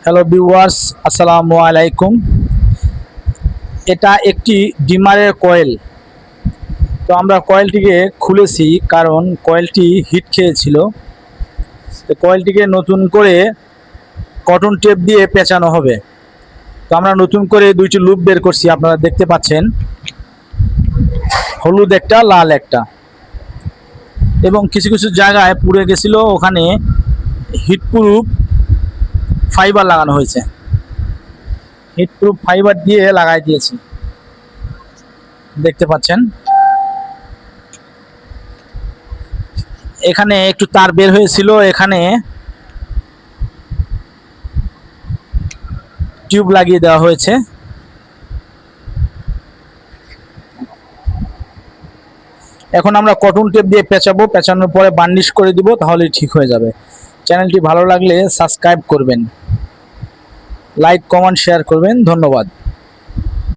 Hello viewers, আসসালামু আলাইকুম। এটা একটি ডিমারের কয়েল। তো আমরা কয়েলটিকে খুলেছি কারণ কয়েলটি হিট খেয়েছিল। তো কয়েলটিকে নতুন করে কটন টেপ দিয়ে পেঁচানো হবে। তো আমরা নতুন করে দুইটি লুপ বের করছি, আপনারা দেখতে পাচ্ছেন, হলুদ একটা, লাল একটা, এবং কিছু কিছু জায়গায় পুড়ে গেছিল, ওখানে হিটপ্রুফ ফাইবার লাগানো হয়েছে। হিটপ্রুফ ফাইবার দিয়ে লাগাই দিয়েছি, দেখতে পাচ্ছেন। এখানে একটু তার বের হয়েছিল, এখানে টিউব লাগিয়ে দেওয়া হয়েছে। এখন আমরা কটন টেপ দিয়ে পেঁচাবো, পেঁচানোর পরে বার্নিশ করে দিব, তাহলে ঠিক হয়ে যাবে। চ্যানেলটি ভালো লাগলে সাবস্ক্রাইব করবেন, লাইক কমেন্ট শেয়ার করবেন। ধন্যবাদ।